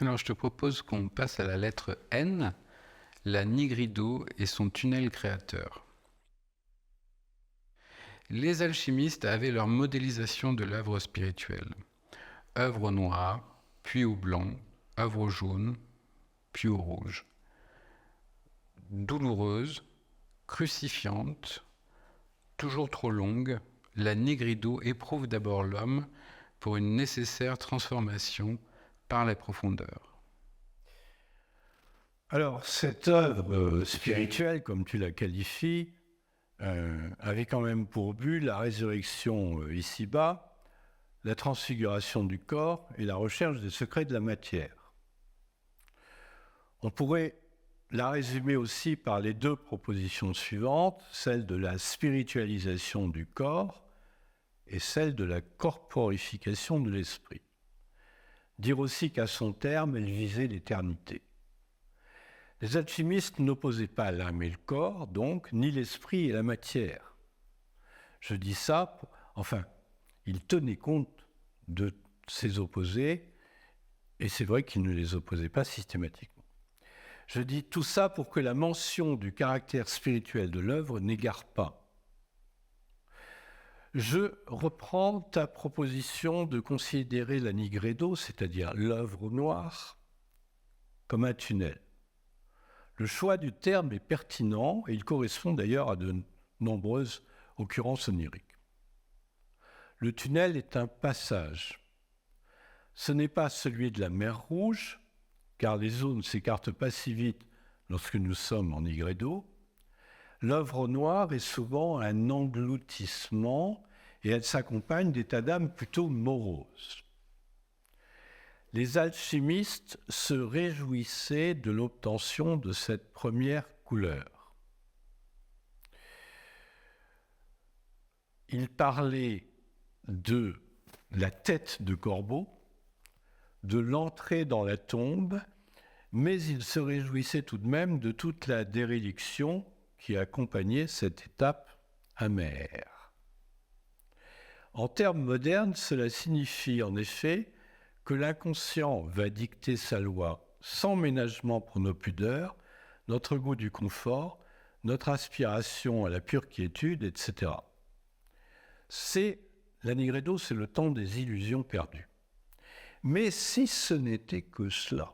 Alors, je te propose qu'on passe à la lettre N, la Nigrido et son tunnel créateur. Les alchimistes avaient leur modélisation de l'œuvre spirituelle. Œuvre au noir, puis au blanc, œuvre au jaune, puis au rouge. Douloureuse, crucifiante, toujours trop longue, la Nigrido éprouve d'abord l'homme pour une nécessaire transformation par la profondeur. Alors, cette œuvre spirituelle, comme tu la qualifies, avait quand même pour but la résurrection ici-bas, la transfiguration du corps et la recherche des secrets de la matière. On pourrait la résumer aussi par les deux propositions suivantes, celle de la spiritualisation du corps et celle de la corporification de l'esprit. Dire aussi qu'à son terme, elle visait l'éternité. Les alchimistes n'opposaient pas l'âme et le corps, donc, ni l'esprit et la matière. Je dis ça, ils tenaient compte de ces opposés, et c'est vrai qu'ils ne les opposaient pas systématiquement. Je dis tout ça pour que la mention du caractère spirituel de l'œuvre n'égare pas. Je reprends ta proposition de considérer la Nigredo, c'est-à-dire l'œuvre au noir, comme un tunnel. Le choix du terme est pertinent et il correspond d'ailleurs à de nombreuses occurrences oniriques. Le tunnel est un passage. Ce n'est pas celui de la mer Rouge, car les eaux ne s'écartent pas si vite lorsque nous sommes en Nigredo. L'œuvre au noir est souvent un engloutissement et elle s'accompagne d'états d'âme plutôt moroses. Les alchimistes se réjouissaient de l'obtention de cette première couleur. Ils parlaient de la tête de corbeau, de l'entrée dans la tombe, mais ils se réjouissaient tout de même de toute la déréliction qui accompagnait cette étape amère. En termes modernes, cela signifie en effet que l'inconscient va dicter sa loi sans ménagement pour nos pudeurs, notre goût du confort, notre aspiration à la pure quiétude, etc. La Nigredo, c'est le temps des illusions perdues. Mais si ce n'était que cela,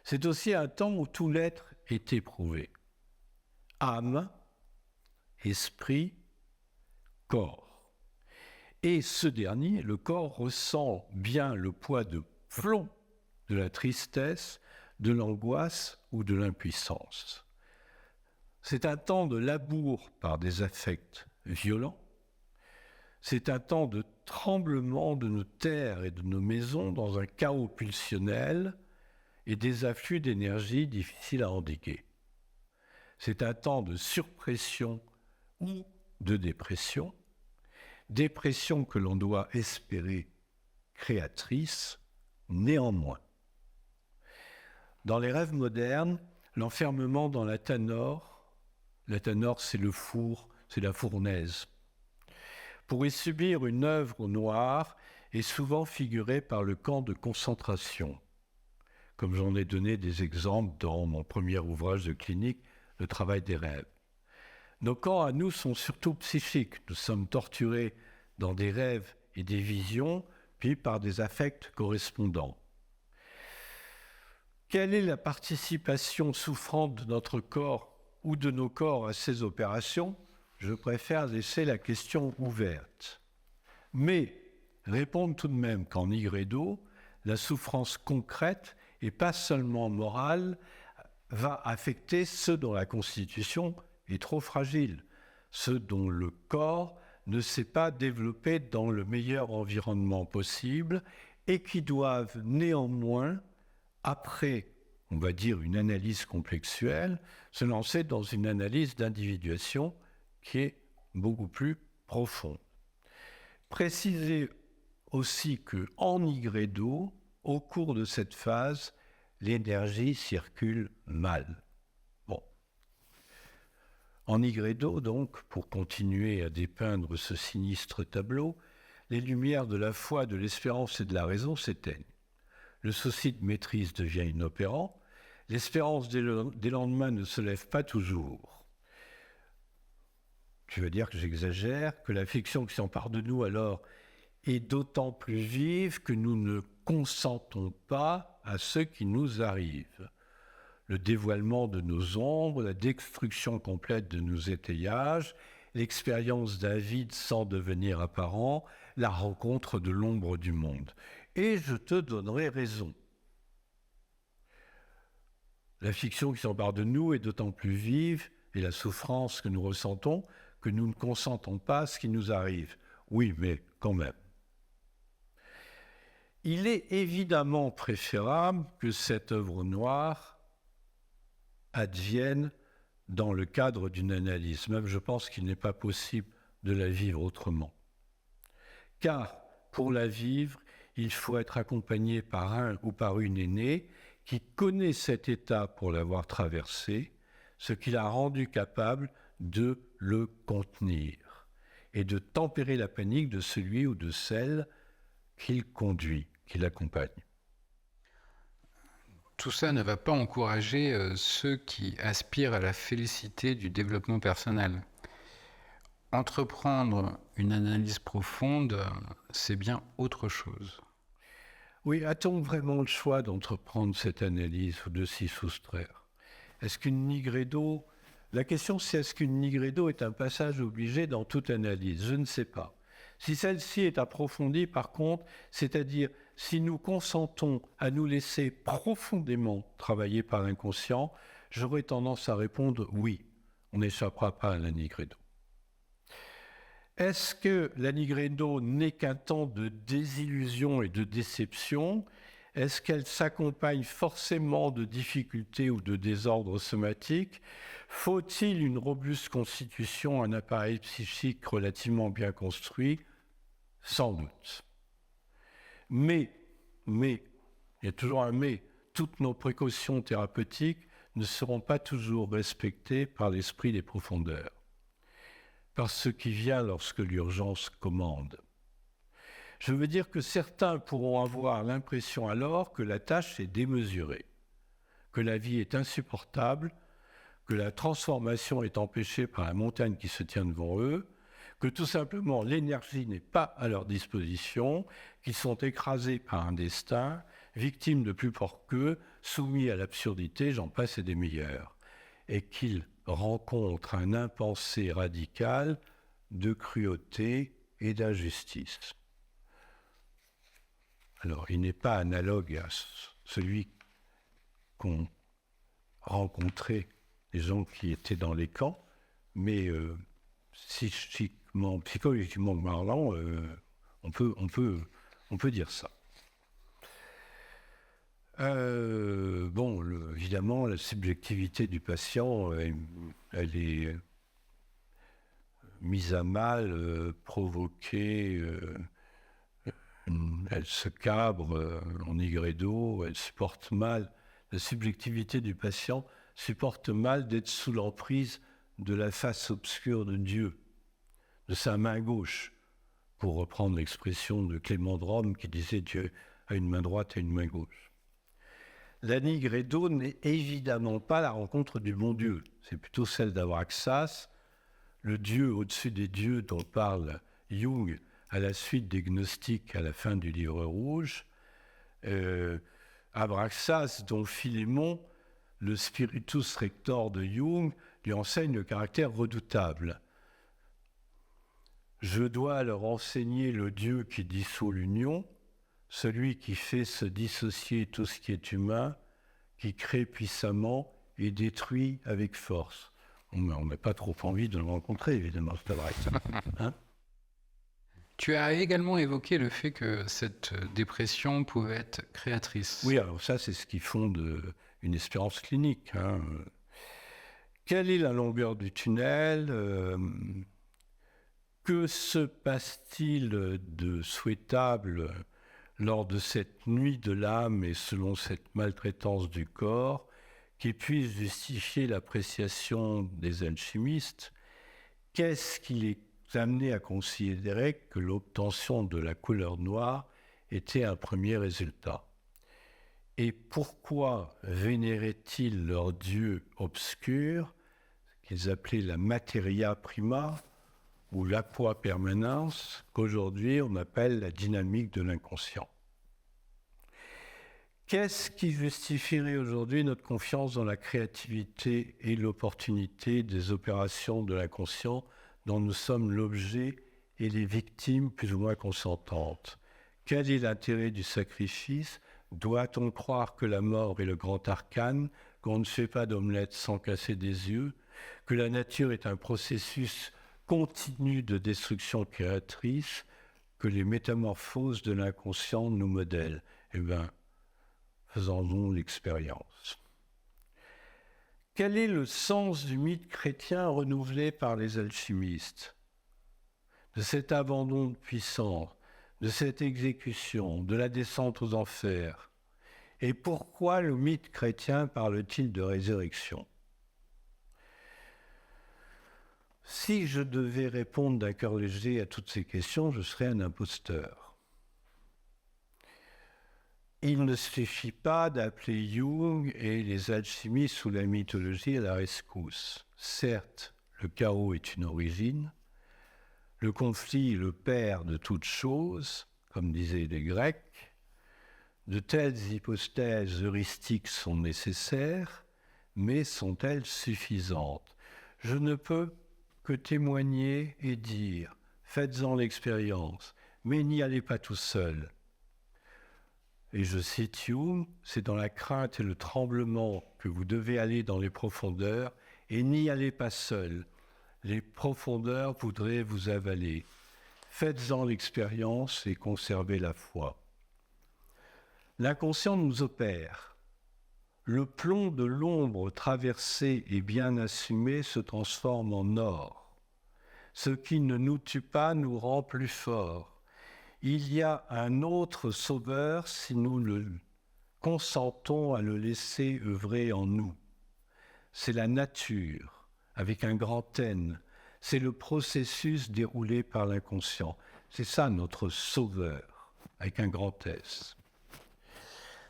c'est aussi un temps où tout l'être est éprouvé. Âme, esprit, corps. Et ce dernier, le corps, ressent bien le poids de plomb de la tristesse, de l'angoisse ou de l'impuissance. C'est un temps de labour par des affects violents. C'est un temps de tremblement de nos terres et de nos maisons dans un chaos pulsionnel et des afflux d'énergie difficiles à endiguer. C'est un temps de surpression ou de dépression que l'on doit espérer créatrice, néanmoins. Dans les rêves modernes, l'enfermement dans la tanor c'est le four, c'est la fournaise, pour y subir une œuvre au noir est souvent figuré par le camp de concentration, comme j'en ai donné des exemples dans mon premier ouvrage de clinique, Le travail des rêves. Nos camps à nous sont surtout psychiques. Nous sommes torturés dans des rêves et des visions, puis par des affects correspondants. Quelle est la participation souffrante de notre corps ou de nos corps à ces opérations ? Je préfère laisser la question ouverte. Mais répondre tout de même qu'en Nigredo, la souffrance concrète et pas seulement morale va affecter ceux dont la constitution est trop fragile, ceux dont le corps ne s'est pas développé dans le meilleur environnement possible et qui doivent néanmoins, après, on va dire, une analyse complexuelle, se lancer dans une analyse d'individuation qui est beaucoup plus profonde. Précisez aussi qu'en Nigredo, au cours de cette phase, l'énergie circule mal. Bon. En Nigredo, donc, pour continuer à dépeindre ce sinistre tableau, les lumières de la foi, de l'espérance et de la raison s'éteignent. le souci de maîtrise devient inopérant, l'espérance des lendemains ne se lève pas toujours. Tu veux dire que j'exagère, que la fiction qui s'empare de nous alors est d'autant plus vive que nous ne consentons pas à ce qui nous arrive. Le dévoilement de nos ombres, la destruction complète de nos étayages, l'expérience d'un vide sans devenir apparent, la rencontre de l'ombre du monde. Et je te donnerai raison. La fiction qui s'empare de nous est d'autant plus vive, et la souffrance que nous ressentons, que nous ne consentons pas à ce qui nous arrive. Oui, mais quand même. Il est évidemment préférable que cette œuvre noire advienne dans le cadre d'une analyse. Même je pense qu'il n'est pas possible de la vivre autrement. Car pour la vivre, il faut être accompagné par un ou par une aînée qui connaît cet état pour l'avoir traversé, ce qui l'a rendu capable de le contenir et de tempérer la panique de celui ou de celle qu'il conduit, qui l'accompagne. Tout ça ne va pas encourager ceux qui aspirent à la félicité du développement personnel. Entreprendre une analyse profonde, c'est bien autre chose. Oui, a-t-on vraiment le choix d'entreprendre cette analyse ou de s'y soustraire? Est-ce qu'une Nigredo... La question, c'est est-ce qu'une Nigredo est un passage obligé dans toute analyse? Je ne sais pas. Si celle-ci est approfondie, par contre, c'est-à-dire si nous consentons à nous laisser profondément travailler par l'inconscient, j'aurais tendance à répondre oui, on n'échappera pas à la Nigredo. Est-ce que la Nigredo n'est qu'un temps de désillusion et de déception? Est-ce qu'elle s'accompagne forcément de difficultés ou de désordres somatiques? Faut-il une robuste constitution, un appareil psychique relativement bien construit? Sans doute. Mais, il y a toujours un mais, toutes nos précautions thérapeutiques ne seront pas toujours respectées par l'esprit des profondeurs, par ce qui vient lorsque l'urgence commande. Je veux dire que certains pourront avoir l'impression alors que la tâche est démesurée, que la vie est insupportable, que la transformation est empêchée par la montagne qui se tient devant eux, que tout simplement l'énergie n'est pas à leur disposition, qu'ils sont écrasés par un destin, victimes de plus fort qu'eux, soumis à l'absurdité, j'en passe et des meilleurs, et qu'ils rencontrent un impensé radical de cruauté et d'injustice. Alors, il n'est pas analogue à celui qu'ont rencontré les gens qui étaient dans les camps, mais psychologiquement parlant, on peut dire ça. Évidemment, la subjectivité du patient, elle est mise à mal, provoquée, elle se cabre en Nigredo, elle supporte mal. La subjectivité du patient supporte mal d'être sous l'emprise de la face obscure de Dieu, de sa main gauche, pour reprendre l'expression de Clément de Rome qui disait Dieu a une main droite et une main gauche. La Nigredo n'est évidemment pas la rencontre du bon Dieu, c'est plutôt celle d'Abraxas, le Dieu au-dessus des dieux dont parle Jung à la suite des gnostiques à la fin du livre rouge. Abraxas, dont Philémon, le spiritus rector de Jung, lui enseigne le caractère redoutable. Je dois leur enseigner le Dieu qui dissout l'union, celui qui fait se dissocier tout ce qui est humain, qui crée puissamment et détruit avec force. On n'a pas trop envie de le rencontrer, évidemment, c'est vrai. Hein? Tu as également évoqué le fait que cette dépression pouvait être créatrice. Oui, alors ça, c'est ce qui fonde une espérance clinique. Hein. Quelle est la longueur du tunnel? Que se passe-t-il de souhaitable lors de cette nuit de l'âme et selon cette maltraitance du corps qui puisse justifier l'appréciation des alchimistes? Qu'est-ce qui les amené à considérer que l'obtention de la couleur noire était un premier résultat? Et pourquoi vénéraient-ils leur dieu obscur, qu'ils appelaient la materia prima, ou l'aqua permanens, qu'aujourd'hui on appelle la dynamique de l'inconscient? Qu'est-ce qui justifierait aujourd'hui notre confiance dans la créativité et l'opportunité des opérations de l'inconscient dont nous sommes l'objet et les victimes plus ou moins consentantes? Quel est l'intérêt du sacrifice? Doit-on croire que la mort est le grand arcane, qu'on ne fait pas d'omelette sans casser des yeux, que la nature est un processus continu de destruction créatrice, que les métamorphoses de l'inconscient nous modèlent? Eh bien, faisons-nous l'expérience. Quel est le sens du mythe chrétien renouvelé par les alchimistes? De cet abandon de puissance, de cette exécution, de la descente aux enfers? Et pourquoi le mythe chrétien parle-t-il de résurrection? Si je devais répondre d'un cœur léger à toutes ces questions, je serais un imposteur. Il ne suffit pas d'appeler Jung et les alchimistes ou la mythologie à la rescousse. Certes, le chaos est une origine, le conflit est le père de toutes choses, comme disaient les Grecs. De telles hypothèses heuristiques sont nécessaires, mais sont-elles suffisantes? Je ne peux que témoigner et dire, faites-en l'expérience, mais n'y allez pas tout seul. Et je cite Jung, c'est dans la crainte et le tremblement que vous devez aller dans les profondeurs, et n'y allez pas seul. Les profondeurs voudraient vous avaler. Faites-en l'expérience et conservez la foi. L'inconscient nous opère. Le plomb de l'ombre traversé et bien assumé se transforme en or. Ce qui ne nous tue pas nous rend plus forts. Il y a un autre sauveur si nous le consentons à le laisser œuvrer en nous. C'est la nature, avec un grand N. C'est le processus déroulé par l'inconscient. C'est ça notre sauveur, avec un grand S.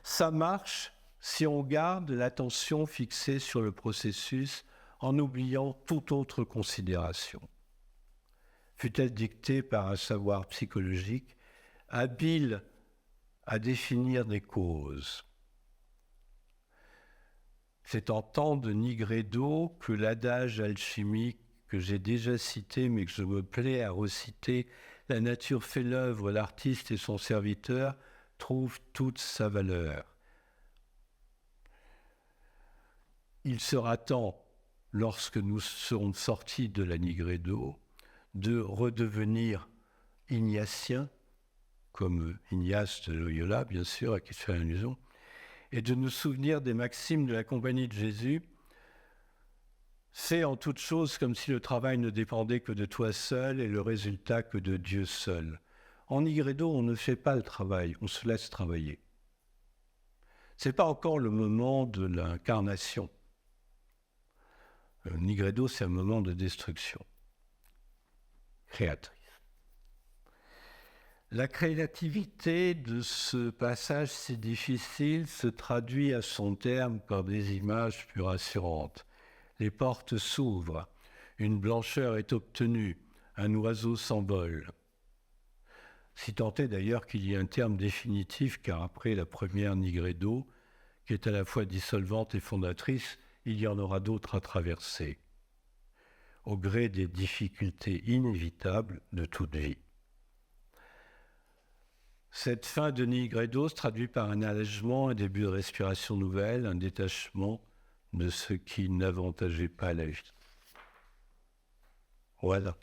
Ça marche si on garde l'attention fixée sur le processus en oubliant toute autre considération. Fut-elle dictée par un savoir psychologique habile à définir des causes. C'est en temps de Nigredo que l'adage alchimique que j'ai déjà cité, mais que je me plais à reciter, la nature fait l'œuvre, l'artiste et son serviteur, trouve toute sa valeur. Il sera temps, lorsque nous serons sortis de la Nigredo, de redevenir ignatiens, comme Ignace de Loyola, bien sûr, à qui je fais allusion, et de nous souvenir des maximes de la Compagnie de Jésus. Fais en toute chose comme si le travail ne dépendait que de toi seul et le résultat que de Dieu seul. En Nigredo, on ne fait pas le travail, on se laisse travailler. Ce n'est pas encore le moment de l'incarnation. Le Nigredo, c'est un moment de destruction créatrice. La créativité de ce passage si difficile se traduit à son terme par des images plus rassurantes. Les portes s'ouvrent, une blancheur est obtenue, un oiseau s'envole. Si tant est d'ailleurs qu'il y ait un terme définitif, car après la première Nigredo, qui est à la fois dissolvante et fondatrice, il y en aura d'autres à traverser, au gré des difficultés inévitables de toute vie. Cette fin de Nigredo se traduit par un allègement, un début de respiration nouvelle, un détachement de ce qui n'avantageait pas la vie. Voilà.